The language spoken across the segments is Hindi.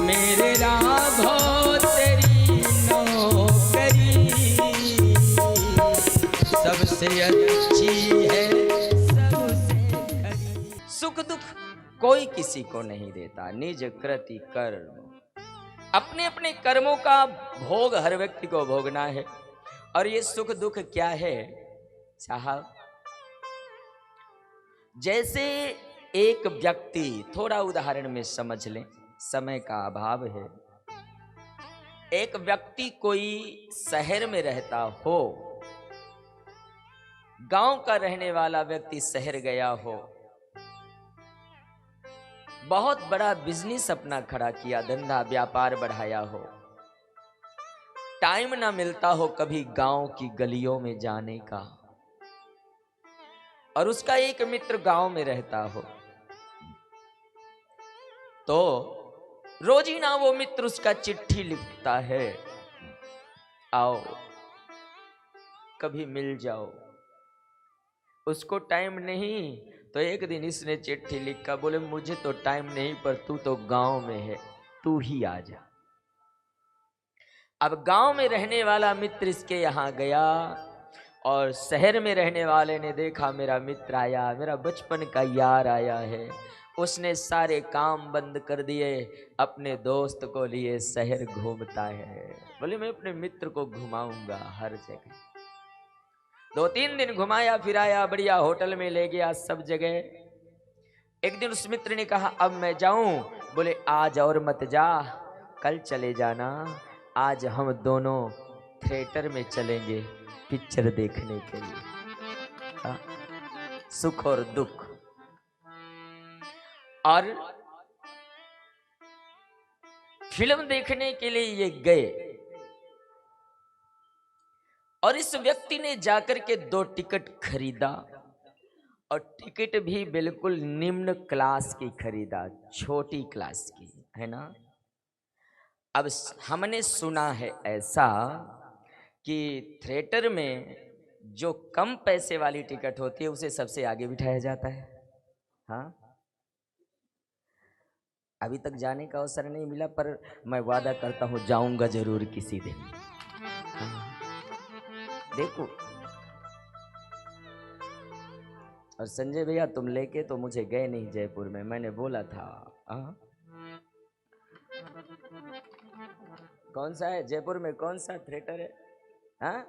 मेरे राघव तेरी नौकरी सबसे अच्छी है, सबसे खरी। सुख दुख कोई किसी को नहीं देता, निज कृति कर्म। अपने अपने कर्मों का भोग हर व्यक्ति को भोगना है। और ये सुख दुख क्या है साहब? जैसे एक व्यक्ति, थोड़ा उदाहरण में समझ लें, समय का अभाव है। एक व्यक्ति कोई शहर में रहता हो, गांव का रहने वाला व्यक्ति शहर गया हो, बहुत बड़ा बिजनेस अपना खड़ा किया, धंधा व्यापार बढ़ाया हो, टाइम ना मिलता हो कभी गांव की गलियों में जाने का, और उसका एक मित्र गांव में रहता हो, तो रोजीना वो मित्र उसका चिट्ठी लिखता है, आओ कभी मिल जाओ। उसको टाइम नहीं, तो एक दिन इसने चिट्ठी लिखा, बोले मुझे तो टाइम नहीं, पर तू तो गांव में है, तू ही आ जा। अब गांव में रहने वाला मित्र इसके यहाँ गया, और शहर में रहने वाले ने देखा मेरा मित्र आया, मेरा बचपन का यार आया है। उसने सारे काम बंद कर दिए, अपने दोस्त को लिए शहर घूमता है। बोले मैं अपने मित्र को घुमाऊंगा हर जगह। 2-3 दिन घुमाया फिराया, बढ़िया होटल में ले गया, सब जगह। एक दिन उस मित्र ने कहा अब मैं जाऊं। बोले आज और मत जा, कल चले जाना। आज हम दोनों थिएटर में चलेंगे पिक्चर देखने के लिए। हाँ? सुख और दुख। और फिल्म देखने के लिए ये गए, और इस व्यक्ति ने जाकर के 2 टिकट खरीदा, और टिकट भी बिल्कुल निम्न क्लास की खरीदा, छोटी क्लास की, है ना। अब हमने सुना है ऐसा कि थिएटर में जो कम पैसे वाली टिकट होती है उसे सबसे आगे बिठाया जाता है। हाँ, अभी तक जाने का अवसर नहीं मिला, पर मैं वादा करता हूँ जाऊंगा जरूर किसी दिन। हाँ। देखो, और संजय भैया तुम लेके तो मुझे गए नहीं जयपुर में, मैंने बोला था। कौन सा है जयपुर में, कौन सा थिएटर है? हाँ,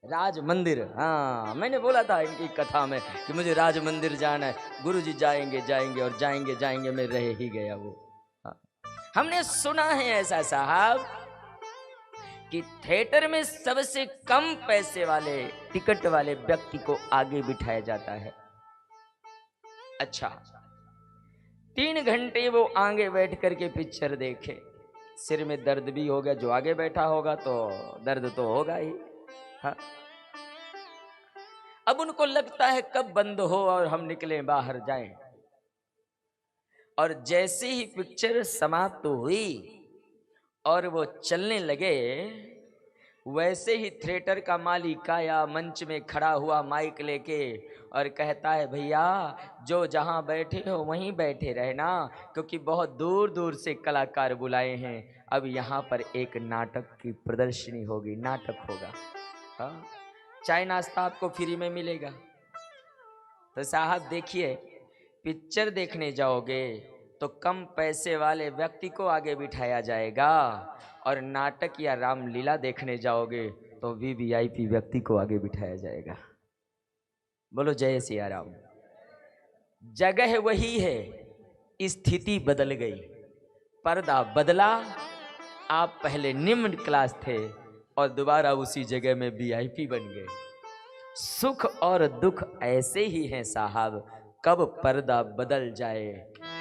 राज मंदिर। हाँ, मैंने बोला था इनकी कथा में कि मुझे राज मंदिर जाना है। गुरुजी जाएंगे जाएंगे और जाएंगे जाएंगे, मैं रह ही गया वो। हाँ। हमने सुना है ऐसा साहब कि थिएटर में सबसे कम पैसे वाले टिकट वाले व्यक्ति को आगे बिठाया जाता है। अच्छा, 3 घंटे वो आगे बैठ करके पिक्चर देखे, सिर में दर्द भी हो गया। जो आगे बैठा होगा तो दर्द तो होगा ही। हाँ। अब उनको लगता है कब बंद हो और हम निकले बाहर जाएं। और जैसे ही पिक्चर समाप्त हुई और वो चलने लगे, वैसे ही थिएटर का मालिक आया, मंच में खड़ा हुआ माइक लेके, और कहता है भैया जो जहां बैठे हो वहीं बैठे रहना, क्योंकि बहुत दूर दूर से कलाकार बुलाए हैं। अब यहाँ पर एक नाटक की प्रदर्शनी होगी, नाटक होगा। हाँ, चाय नाश्ता आपको फ्री में मिलेगा। तो साहब देखिए, पिक्चर देखने जाओगे तो कम पैसे वाले व्यक्ति को आगे बिठाया जाएगा, और नाटक या रामलीला देखने जाओगे तो वीवीआईपी व्यक्ति को आगे बिठाया जाएगा। बोलो जय सिया राम। जगह वही है, स्थिति बदल गई, पर्दा बदला। आप पहले निम्न क्लास थे और दोबारा उसी जगह में वीआईपी बन गए। सुख और दुख ऐसे ही हैं साहब, कब पर्दा बदल जाए,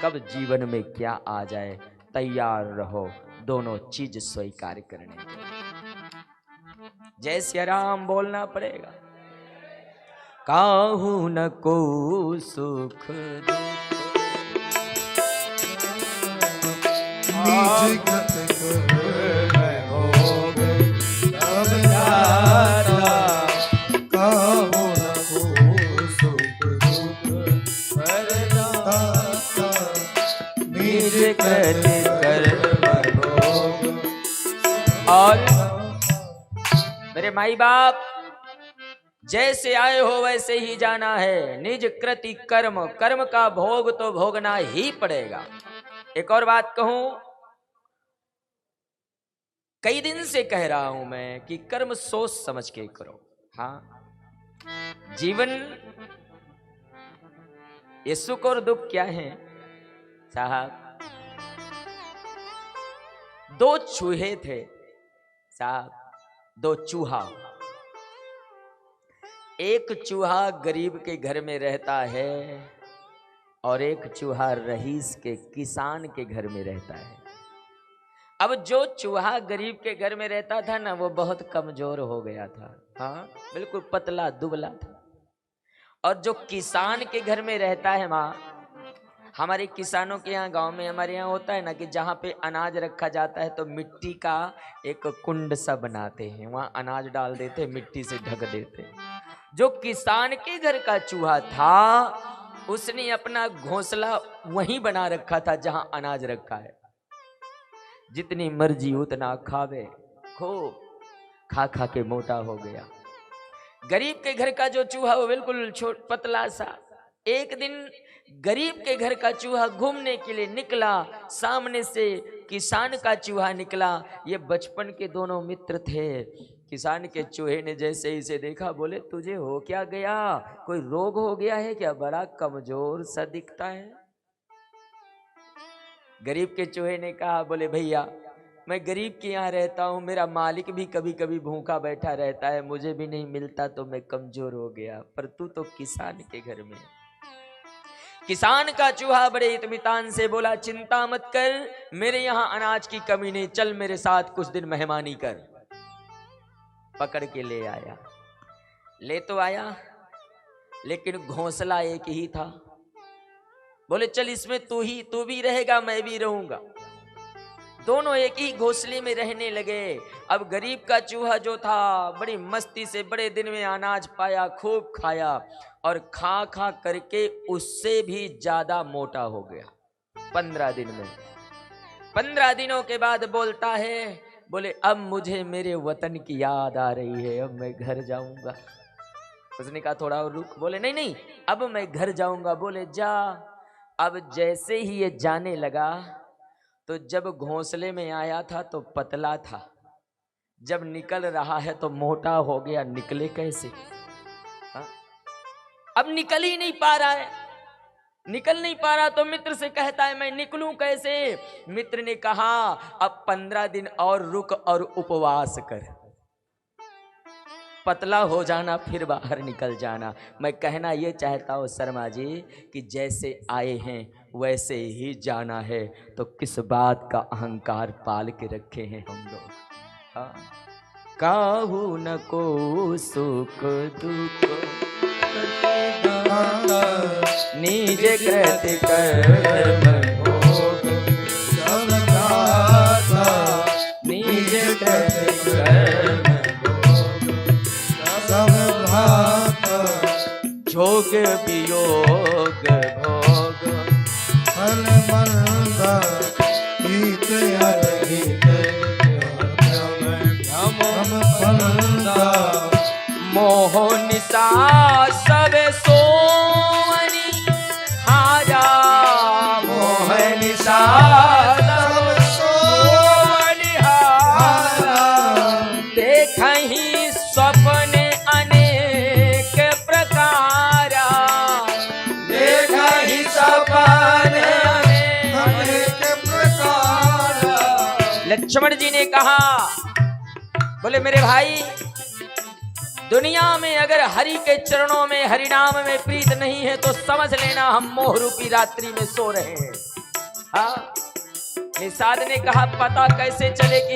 कब जीवन में क्या आ जाए, तैयार रहो दोनों चीज स्वीकार करने के। जय सिया राम बोलना पड़ेगा। काहू न को सुख निज कृति कर्म और मेरे माई बाप, जैसे आए हो वैसे ही जाना है। निज कृति कर्म, कर्म का भोग तो भोगना ही पड़ेगा। एक और बात कहूं, कई दिन से कह रहा हूं मैं कि कर्म सोच समझ के करो। हाँ, जीवन ये सुख और दुख क्या है साहब? दो चूहे थे साहब, दो चूहा। एक चूहा गरीब के घर में रहता है और एक चूहा रईस के, किसान के घर में रहता है। अब जो चूहा गरीब के घर में रहता था ना, वो बहुत कमजोर हो गया था। हाँ, बिल्कुल पतला दुबला था। और जो किसान के घर में रहता है माँ, हमारे किसानों के यहाँ, गांव में हमारे यहाँ होता है ना कि जहाँ पे अनाज रखा जाता है तो मिट्टी का एक कुंड सा बनाते हैं, वहां अनाज डाल देते हैं, मिट्टी से ढक देते हैं। जो किसान के घर का चूहा था, उसने अपना घोंसला वहीं बना रखा था जहां अनाज रखा है। जितनी मर्जी उतना खावे, खूब खा खा के मोटा हो गया। गरीब के घर का जो चूहा वो बिल्कुल छोट पतला सा। एक दिन गरीब के घर का चूहा घूमने के लिए निकला, सामने से किसान का चूहा निकला। ये बचपन के दोनों मित्र थे। किसान के चूहे ने जैसे इसे देखा, बोले तुझे हो क्या गया? कोई रोग हो गया है क्या? बड़ा कमजोर सा दिखता है। गरीब के चूहे ने कहा, बोले भैया मैं गरीब के यहाँ रहता हूँ, मेरा मालिक भी कभी कभी भूखा बैठा रहता है, मुझे भी नहीं मिलता तो मैं कमजोर हो गया, पर तू तो किसान के घर में। किसान का चूहा बड़े इत्मीनान से बोला, चिंता मत कर, मेरे यहाँ अनाज की कमी नहीं, चल मेरे साथ कुछ दिन मेहमानी कर। पकड़ के ले आया। ले तो आया, लेकिन घोंसला एक ही था। बोले चल इसमें तू भी रहेगा, मैं भी रहूंगा। दोनों एक ही घोंसले में रहने लगे। अब गरीब का चूहा जो था, बड़ी मस्ती से बड़े दिन में अनाज पाया, खूब खाया और खा खा करके उससे भी ज्यादा मोटा हो गया 15 दिन में। 15 दिनों के बाद बोलता है, बोले अब मुझे मेरे वतन की याद आ रही है, अब मैं घर जाऊंगा। उसने कहा थोड़ा और रुक। बोले नहीं नहीं, अब मैं घर जाऊंगा। बोले जा। अब जैसे ही ये जाने लगा, तो जब घोंसले में आया था तो पतला था, जब निकल रहा है तो मोटा हो गया। निकले कैसे? हा? अब निकल ही नहीं पा रहा है। निकल नहीं पा रहा तो मित्र से कहता है मैं निकलूं कैसे? मित्र ने कहा अब 15 दिन और रुक और उपवास कर, पतला हो जाना फिर बाहर निकल जाना। मैं कहना ये चाहता हूँ शर्मा जी कि जैसे आए हैं वैसे ही जाना है, तो किस बात का अहंकार पाल के रखे हैं हम लोग। काहू न को सुख दुख निज कृति कर्म भोग, निज कृति कर्म जोग वियोग भोग, फल मंद हित अहित भ्रम फलंद, मोह निशा सब सोवनी हारा। मोह निशा सब सोवनी हारा, देखहि स्वप्न अनेक प्रकारा। देखहि स्वप्न अनेक प्रकार। लक्ष्मण जी ने कहा, बोले मेरे भाई, दुनिया में अगर हरि के चरणों में, हरिनाम में प्रीत नहीं है तो समझ लेना हम मोह रूपी रात्रि में सो रहे हैं। हाँ, निषाद ने कहा पता कैसे चले कि